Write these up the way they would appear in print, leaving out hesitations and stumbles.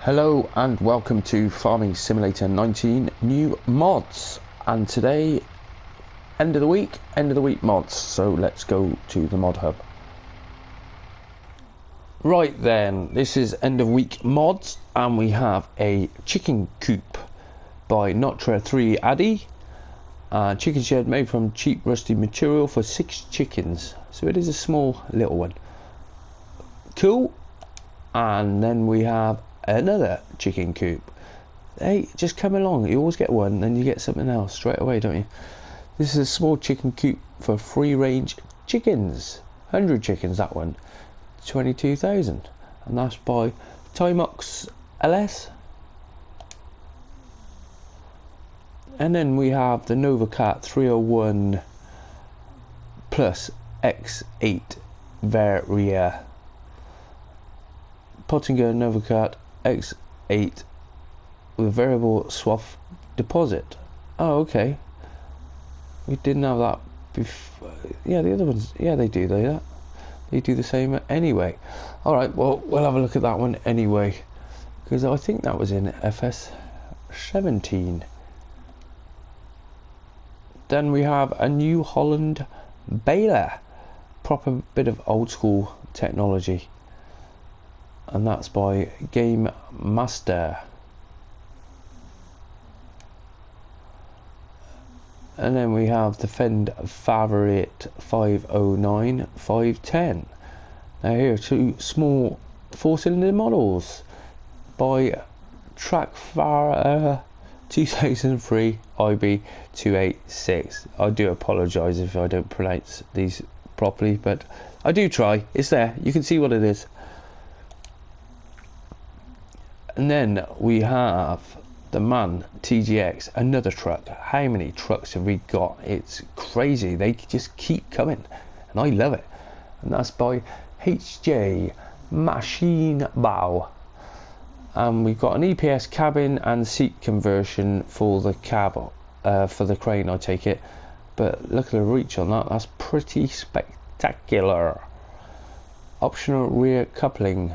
Hello and welcome to Farming Simulator 19 new mods, and today end of the week mods. So let's go to the mod hub. Right then, this is end of week mods, and we have a chicken coop by Notre 3 Addy, chicken shed made from cheap rusty material for 6 chickens, so it is a small little one. Cool. And then we have another chicken coop. Hey, just come along, you always get one, then you get something else straight away, don't you? This is a small chicken coop for free range chickens, 100 chickens, that one, 22,000, and that's by Timox LS. And then we have the Novacat 301 plus X8 varia, Pottinger Novacat X8 with variable swath deposit. Oh, okay. We didn't have that before. Yeah, the other ones, yeah, they do that. They do the same anyway. Alright, well, we'll have a look at that one anyway, because I think that was in fs19. Then we have a new Holland Baler, proper bit of old school technology, and that's by Game Master. And then we have the Fendt Favorit 509 510. Now here are two small 4-cylinder models by Varia 2003 IB286. I do apologise if I don't pronounce these properly, but I do try. It's there, you can see what it is. And then we have the MAN TGX, another truck. How many trucks have we got? It's crazy, they just keep coming and I love it. And that's by HJ Machine Bow. And we've got an EPS cabin and seat conversion for the cab, for the crane, I take it. But look at the reach on that, that's pretty spectacular. Optional rear coupling.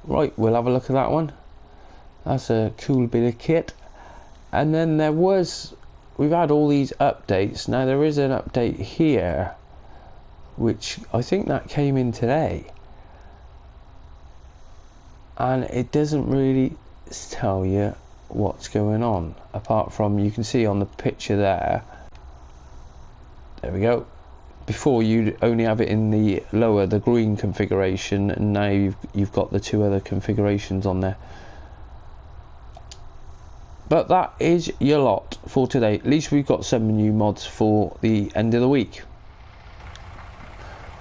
Right, we'll have a look at that one. That's a cool bit of kit. And then we've had all these updates. Now there is an update here, which I think that came in today, and it doesn't really tell you what's going on, apart from you can see on the picture there we go. Before you'd only have it in the lower, the green configuration, and now you've got the two other configurations on there. But that is your lot for today. At least we've got 7 new mods for the end of the week.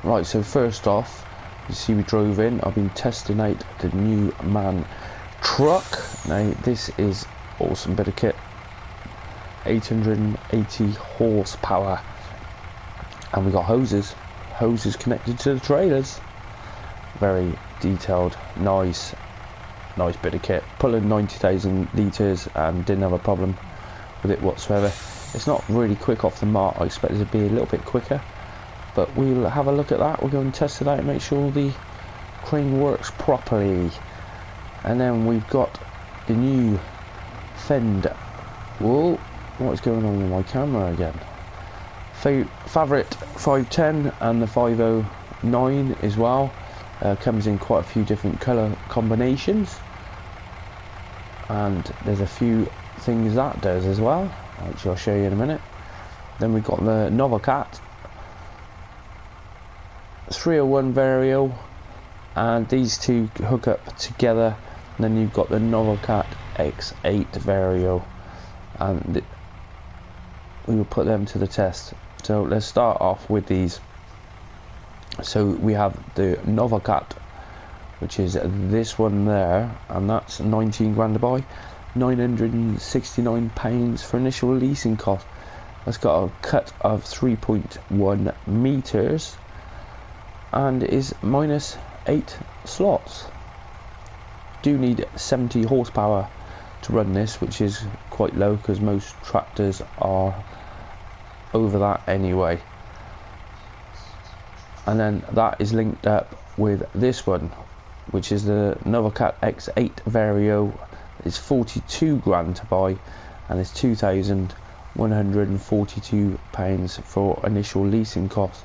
Right, so first off, you see we drove in. I've been testing out the new MAN truck. Now this is awesome bit of kit. 880 horsepower. And we got hoses connected to the trailers. Very detailed, nice bit of kit. Pulling 90,000 litres and didn't have a problem with it whatsoever. It's not really quick off the mark. I expect it to be a little bit quicker, but we'll have a look at that. We'll go and test it out and make sure the crane works properly. And then we've got the new Fendt. Whoa, what is going on with my camera again? Favorit 510 and the 509 as well. Comes in quite a few different colour combinations, and there's a few things that does as well, which I'll show you in a minute. Then we've got the Novacat 301 vario, and these two hook up together. And then you've got the Novacat X8 vario, and we will put them to the test. So let's start off with these. So we have the Novacat, which is this one there, and that's 19 grand to buy, £969 for initial leasing cost. That's got a cut of 3.1 meters and is minus 8 slots. Do need 70 horsepower to run this, which is quite low because most tractors are over that anyway. And then that is linked up with this one, which is the Novacat X8 Vario. It's 42 grand to buy, and it's £2,142 for initial leasing costs.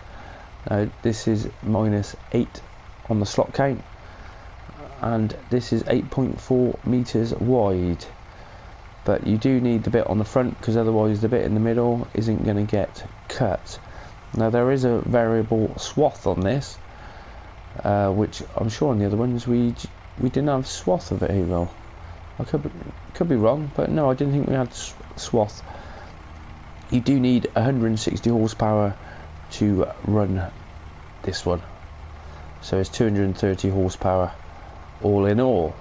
Now this is -8 on the slot count, and this is 8.4 meters wide, but you do need the bit on the front, because otherwise the bit in the middle isn't going to get cut. Now there is a variable swath on this, which I'm sure on the other ones we didn't have swath available. I could be wrong, but no, I didn't think we had swath. You do need 160 horsepower to run this one, so it's 230 horsepower all in all.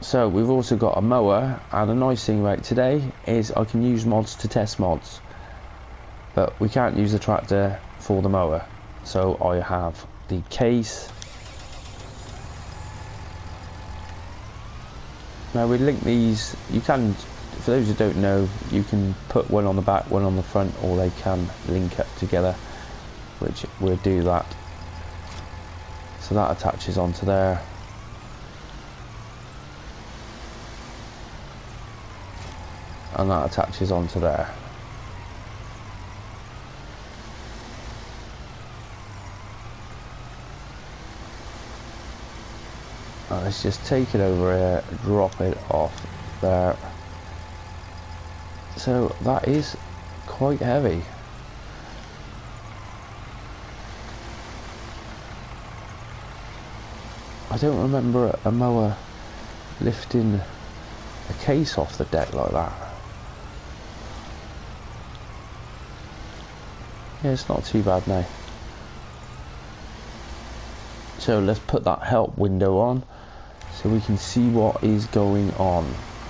So we've also got a mower, and the nice thing about today is I can use mods to test mods, but we can't use the tractor for the mower. So I have the case. Now we link these, you can, for those who don't know, you can put one on the back, one on the front, or they can link up together, which we'll do that. So that attaches onto there. And that attaches onto there. Let's just take it over here, drop it off there. So that is quite heavy. I don't remember a mower lifting a case off the deck like that. Yeah, it's not too bad now. So let's put that help window on so we can see what is going on.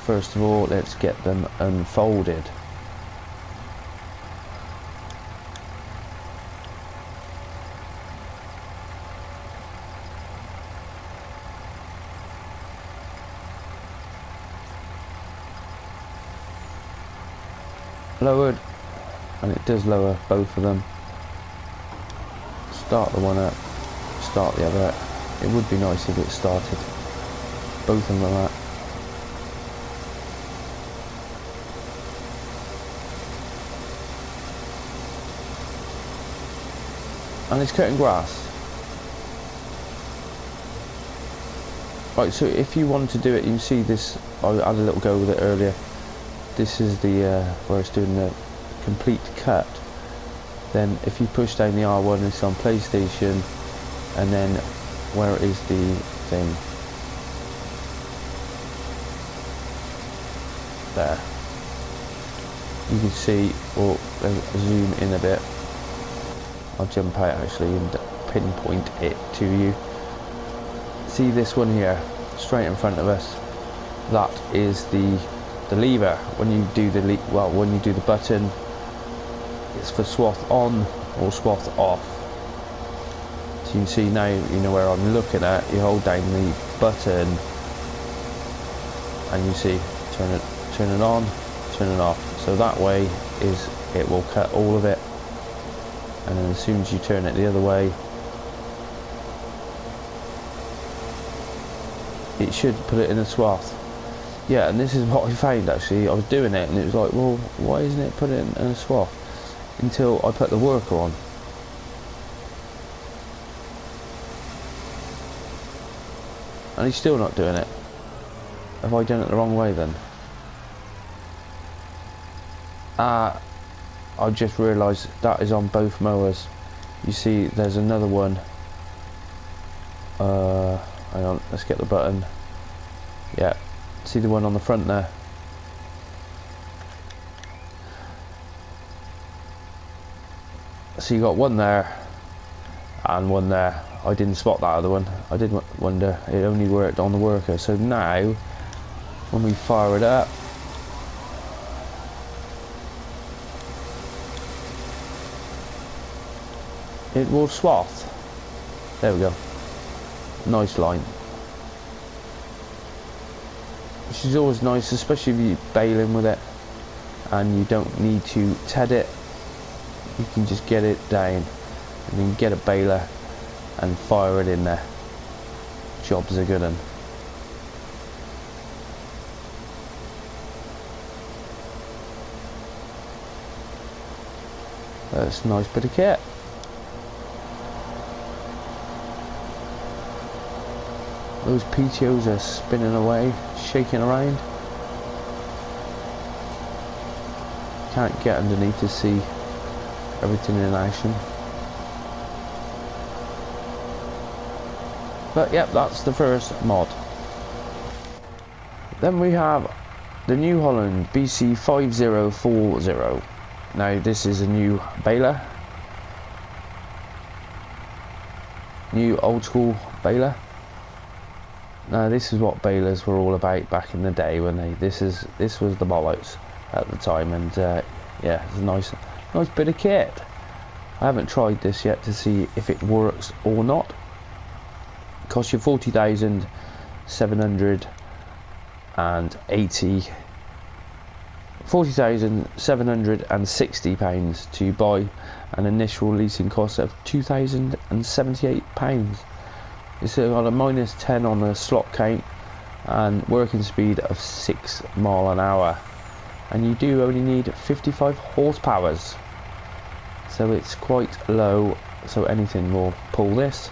First of all, let's get them unfolded. Lowered, and it does lower both of them. Start the one up, start the other up. It would be nice if it started both of them up. And it's cutting grass. Right, so if you want to do it, you can see this, I had a little go with it earlier. This is the where it's doing the complete cut. Then if you push down the R1, it's on PlayStation, and then where is the thing? There. You can see, or zoom in a bit. I'll jump out actually and pinpoint it to you. See this one here, straight in front of us? That is the lever. When you do the when you do the button, it's for swath on or swath off. So you can see now, you know where I'm looking at. You hold down the button, and you see turn it on, turn it off. So that way is it will cut all of it, and then as soon as you turn it the other way, it should put it in a swath. Yeah, and this is what I found actually. I was doing it and it was like, well, why isn't it put it in a swath? Until I put the worker on. And he's still not doing it. Have I done it the wrong way then? I just realised that is on both mowers. You see there's another one. Hang on, let's get the button. Yeah. See the one on the front there? So you got one there and one there. I didn't spot that other one. I did wonder, it only worked on the worker. So now when we fire it up, it will swath. There we go. Nice line. Which is always nice, especially if you're baling with it and you don't need to ted it. You can just get it down and then get a baler and fire it in there. Job's a good one. That's a nice bit of kit. Those PTOs are spinning away, shaking around. Can't get underneath to see everything in action. But yep, that's the first mod. Then we have the New Holland BC5040. Now this is a new baler. New old school baler. Now this is what balers were all about back in the day when this was the bollocks at the time, and yeah, it's a nice bit of kit. I haven't tried this yet to see if it works or not. It costs you 40,780 £40,760 to buy, an initial leasing cost of £2,078. It's got a -10 on the slot count and working speed of 6 miles an hour, and you do only need 55 horsepower, so it's quite low, so anything will pull this.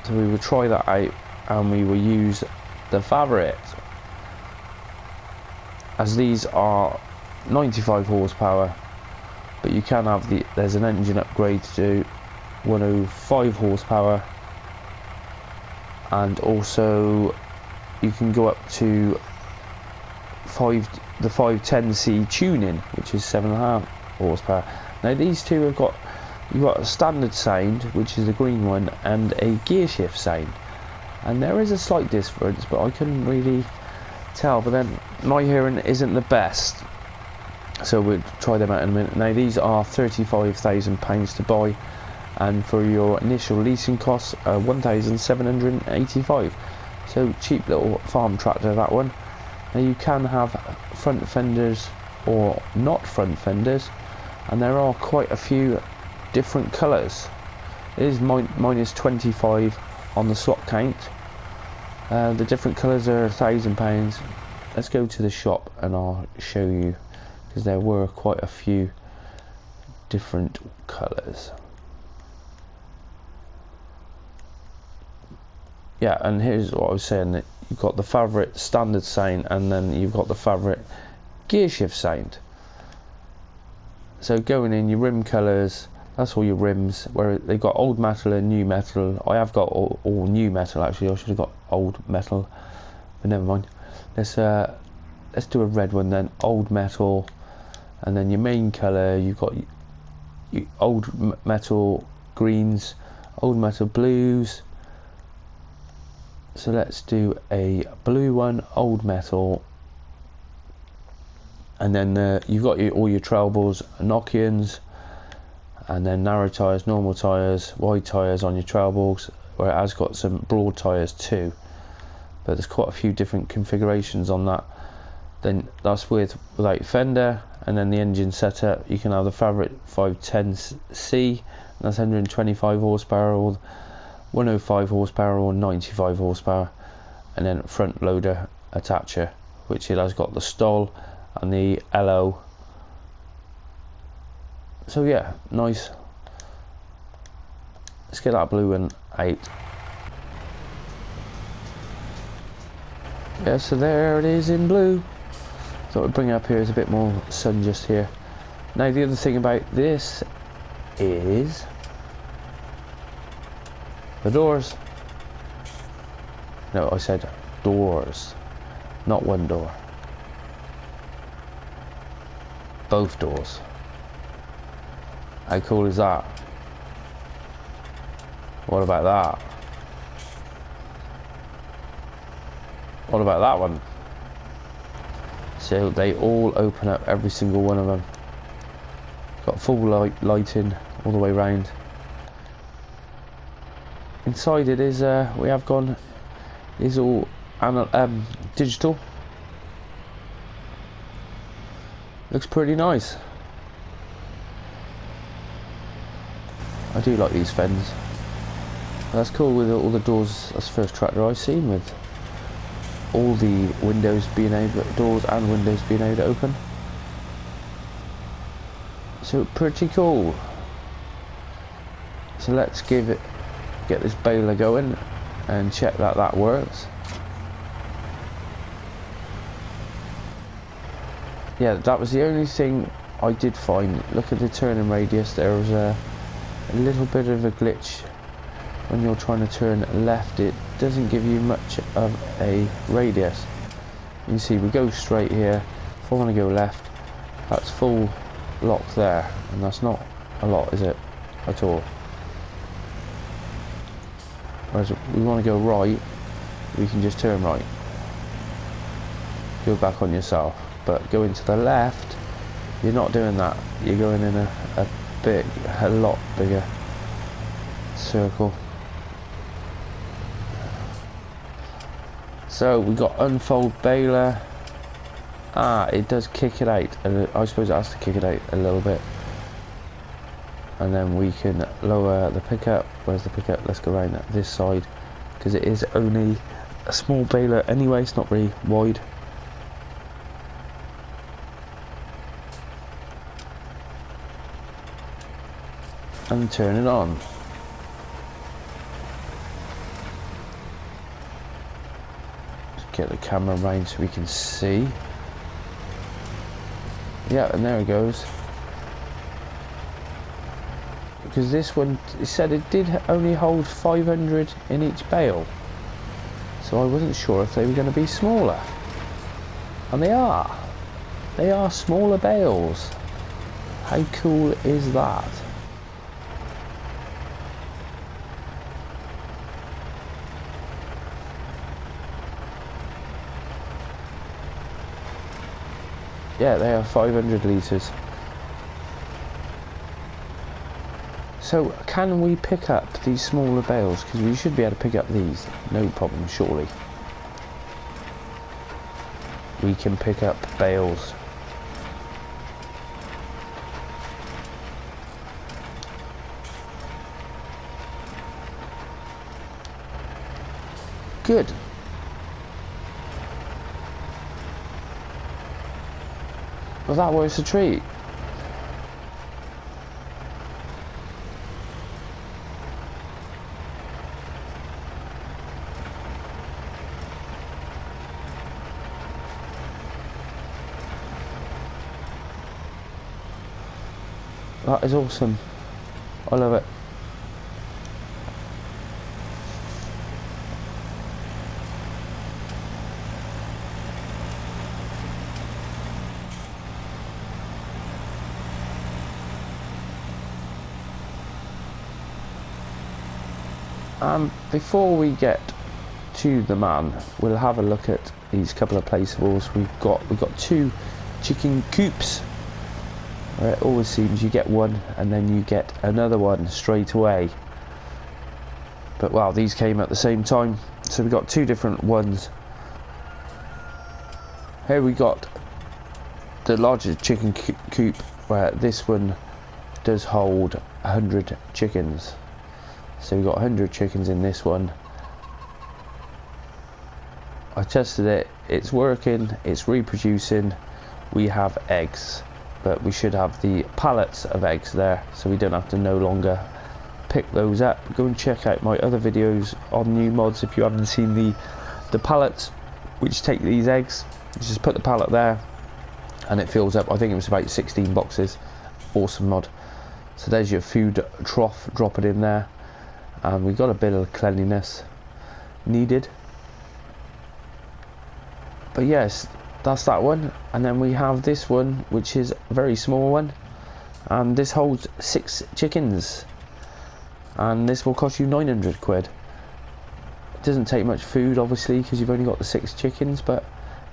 So we will try that out, and we will use the Favorit, as these are 95 horsepower, but you can have there's an engine upgrade to 105 horsepower, and also you can go up to the 510C tuning, which is 7.5 horsepower. Now these two have got, you've got a standard sound, which is the green one, and a gear shift sound, and there is a slight difference, but I couldn't really tell. But then my hearing isn't the best, so we'll try them out in a minute. Now these are £35,000 to buy, and for your initial leasing costs £1,785. So cheap little farm tractor, that one. Now you can have front fenders or not front fenders, and there are quite a few different colours. It is -25 on the slot count. The different colours are £1,000. Let's go to the shop and I'll show you, because there were quite a few different colours. Yeah, and here's what I was saying, that you've got the Favorit standard sound, and then you've got the Favorit gear shift sound. So going in your rim colours, that's all your rims, where they've got old metal and new metal. I have got all new metal, actually. I should have got old metal, but never mind. Let's do a red one then. Old metal, and then your main colour, you've got your old metal greens, old metal blues. So let's do a blue one, old metal, and then you've got all your trailballs, Nokians, and then narrow tyres, normal tyres, wide tyres on your trailballs, where it has got some broad tyres too, but there's quite a few different configurations on that. Then that's without fender, and then the engine setup, you can have the Favorit 510C, and that's 125 horsepower, or 105 horsepower, or 95 horsepower, and then front loader attacher, which it has got the stall and the LO. So yeah, nice. Let's get that blue one out. Yeah, so there it is in blue. So I'll bring it up here, there's a bit more sun just here. Now the other thing about this is the doors. No, I said doors, not one door. Both doors. How cool is that? What about that? What about that one? So they all open up, every single one of them. Got full lighting all the way round. Inside it is we have gone is all digital. Looks pretty nice. I do like these Fendt That's cool with all the doors. That's the first tractor I've seen with all the windows being able, doors and windows being able to open. So pretty cool. So let's get this baler going and check that that works. Yeah, that was the only thing I did find. Look at the turning radius. There was a little bit of a glitch when you're trying to turn left. It doesn't give you much of a radius. You can see we go straight here. If I want to go left, that's full lock there, and that's not a lot, is it, at all? Whereas if we want to go right, we can just turn right, go back on yourself. But going to the left, you're not doing that. You're going in a lot bigger circle. So we got unfold baler. It does kick it out, and I suppose it has to kick it out a little bit. And then we can lower the pickup. Where's the pickup? Let's go around this side, because it is only a small baler anyway. It's not really wide. And turn it on. Just get the camera around so we can see. Yeah, and there it goes. Because this one, it said it did only hold 500 in each bale, so I wasn't sure if they were going to be smaller, and they are smaller bales. How cool is that? Yeah, they are 500 litres. So can we pick up these smaller bales? Because we should be able to pick up these, no problem, surely. We can pick up bales. Good. Well, that was a treat. That is awesome. I love it. Before we get to the man, we'll have a look at these couple of placeables. We've got 2 chicken coops. It always seems you get one and then you get another one straight away. But wow, these came at the same time, so we got 2 different ones. Here we got the largest chicken coop, where this one does hold 100 chickens. So we've got 100 chickens in this one. I tested it, it's working, it's reproducing. We have eggs, but we should have the pallets of eggs there, so we don't have to no longer pick those up. Go and check out my other videos on new mods if you haven't seen the pallets which take these eggs. You just put the pallet there and it fills up. I think it was about 16 boxes. Awesome mod. So there's your food trough, drop it in there. And we got a bit of cleanliness needed. But yes, that's that one. And then we have this one, which is a very small one, and this holds 6 chickens, and this will cost you 900 quid. It doesn't take much food, obviously, because you've only got the 6 chickens, but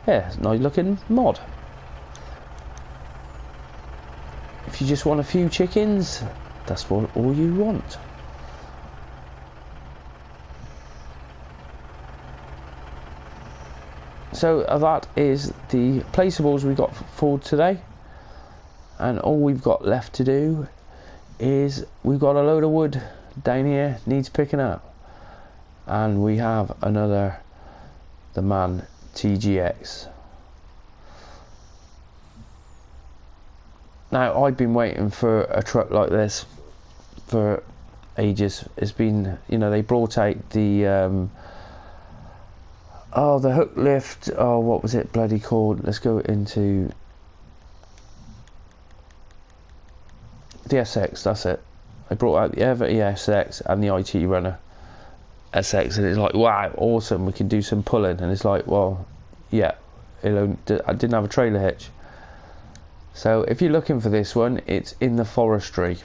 yeah, it's a nice looking mod. If you just want a few chickens, that's what all you want. So that is the placeables we got for today, and all we've got left to do is we've got a load of wood down here, needs picking up. And we have another, the MAN TGX. Now, I've been waiting for a truck like this for ages. It's been, you know, they brought out the the hook lift, what was it bloody called? Let's go into the SX, that's it. They brought out the Ever SX and the IT Runner SX, and it's like, wow, awesome, we can do some pulling. And it's like, well, yeah, I didn't have a trailer hitch. So if you're looking for this one, it's in the forestry.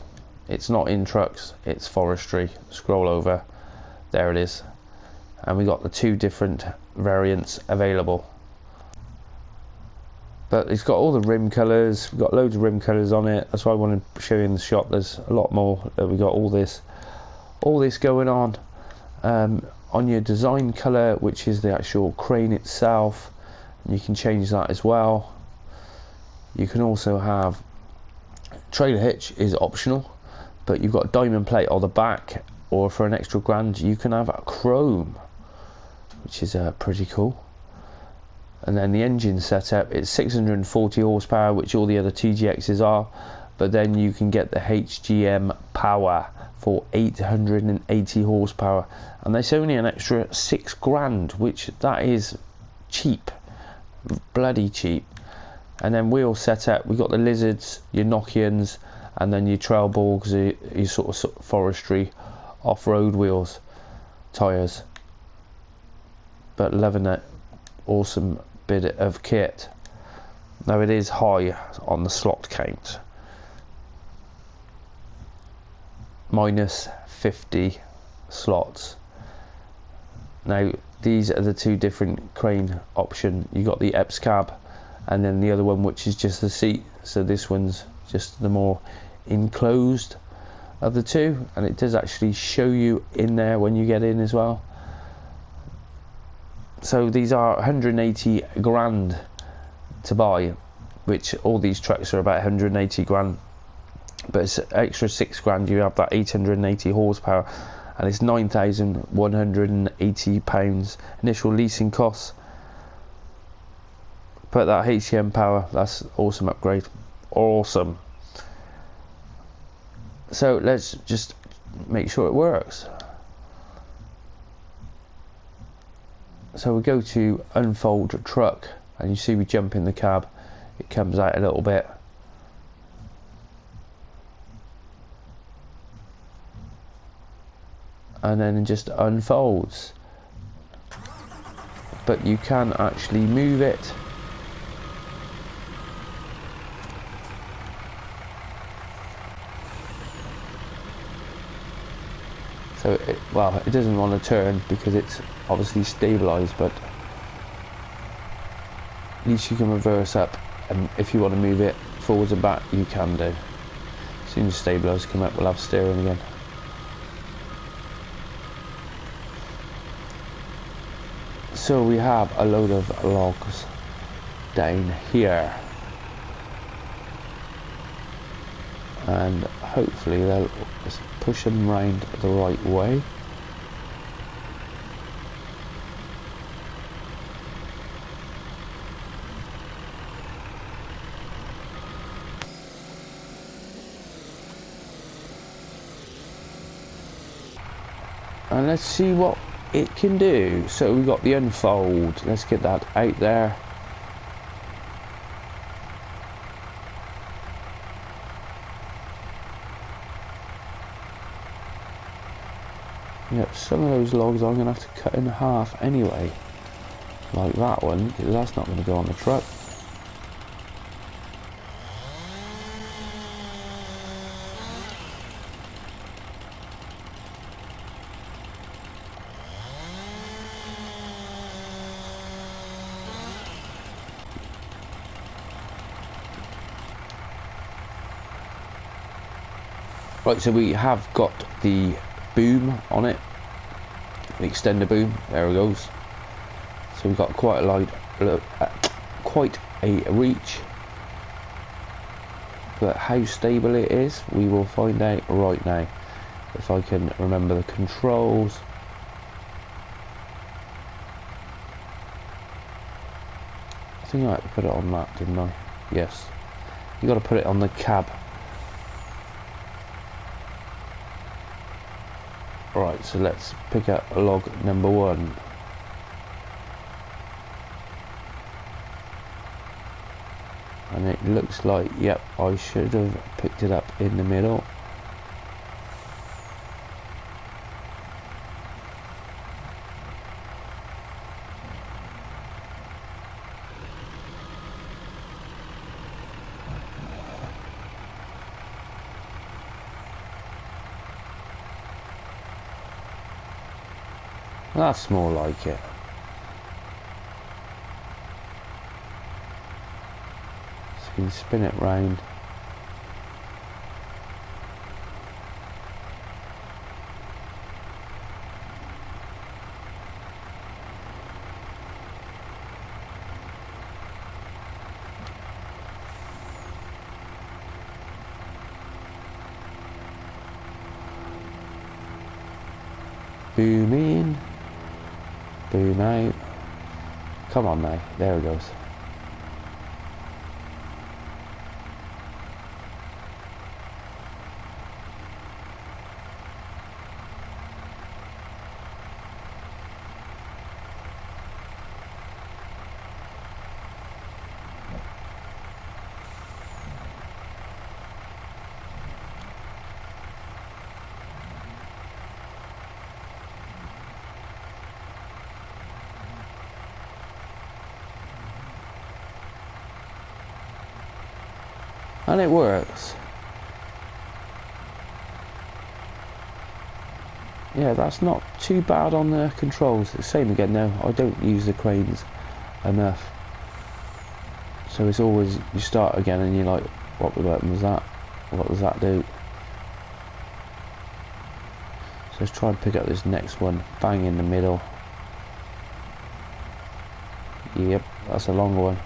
It's not in trucks, it's forestry. Scroll over, there it is. And we got the two different variants available. But it's got all the rim colours, we've got loads of rim colours on it. That's why I wanted to show you in the shop. There's a lot more. We got all this going on. On your design colour, which is the actual crane itself, and you can change that as well. You can also have trailer hitch is optional, but you've got diamond plate on the back, or for an extra grand you can have a chrome, which is pretty cool. And then the engine setup, it's 640 horsepower, which all the other TGXs are, but then you can get the HGM power for 880 horsepower, and that's only an extra 6 grand, which that is cheap, bloody cheap. And then wheel setup, we've got the Lizards, your Nokians, and then your Trailborgs, your sort of forestry off-road wheels, tyres. But loving it, awesome bit of kit. Now it is high on the slot count, minus 50 slots. Now these are the two different crane option. You got the EPS cab, and then the other one which is just the seat. So this one's just the more enclosed of the two, and it does actually show you in there when you get in as well. So these are 180 grand to buy, which all these trucks are about 180 grand, but it's extra 6 grand. You have that 880 horsepower, and it's £9,180 initial leasing costs. But that HCM power, that's awesome upgrade, awesome. So let's just make sure it works. So we go to unfold truck, and you see we jump in the cab, it comes out a little bit. And then it just unfolds. But you can actually move it. So it doesn't want to turn because it's obviously stabilized, but at least you can reverse up, and if you want to move it forwards and back you can do. As soon as stabilizers come up, we'll have steering again. So we have a load of logs down here, and hopefully they'll just push them round the right way. And let's see what it can do. So we've got the unfold, let's get that out there. Yep, some of those logs I'm going to have to cut in half anyway, like that one, because that's not going to go on the truck. Right, so we have got the boom on it, the extender boom, there it goes. So we've got quite a reach, but how stable it is we will find out right now. If I can remember the controls. I think I had to put it on that, didn't I? Yes. You got to put it on the cab. Right, so let's pick up log number 1. And it looks like, yep, I should have picked it up in the middle. That's more like it. So you can spin it round. Boom in. Boom out. Come on now, there it goes. And it works. Yeah, that's not too bad on the controls. It's the same again now. I don't use the cranes enough. So it's always, you start again and you're like, what the button was that? What does that do? So let's try and pick up this next one. Bang in the middle. Yep, that's a longer one.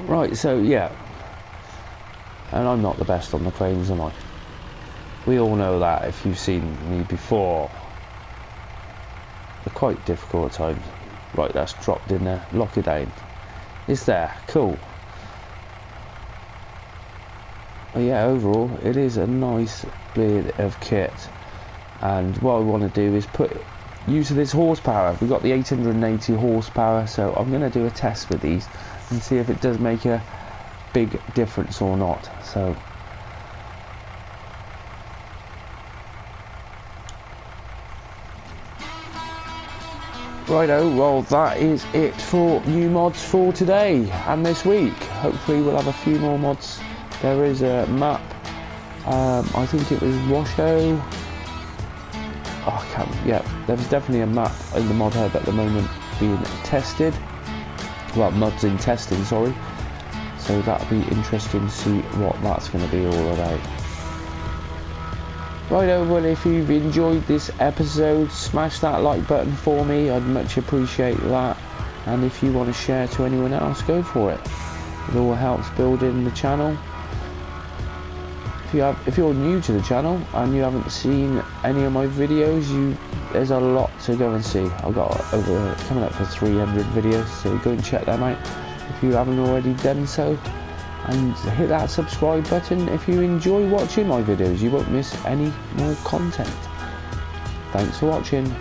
Right, so yeah, and I'm not the best on the cranes, am I? We all know that if you've seen me before. They're quite difficult at times. Right, that's dropped in there. Lock it down. It's there. Cool. But yeah, overall, it is a nice bit of kit. And what I want to do is put use of this horsepower. We've got the 880 horsepower, so I'm going to do a test with these and see if it does make a big difference or not. So righto, well that is it for new mods for today and this week. Hopefully we'll have a few more mods. There is a map, I think it was Washo. Oh, I can't, yeah, there's definitely a map in the mod hub at the moment being tested. Well, mods in testing, sorry. So that'll be interesting to see what that's going to be all about. Righto, well if you've enjoyed this episode, smash that like button for me, I'd much appreciate that. And if you want to share to anyone else, go for it. It all helps building the channel. If you're new to the channel and you haven't seen any of my videos, there's a lot to go and see. I've got coming up for 300 videos, so go and check them out if you haven't already done so. And hit that subscribe button if you enjoy watching my videos. You won't miss any more content. Thanks for watching.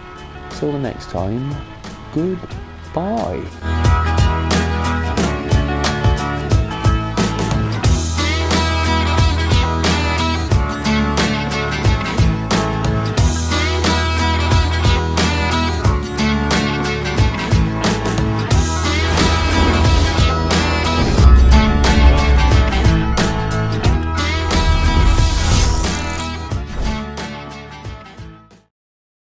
Till the next time, goodbye.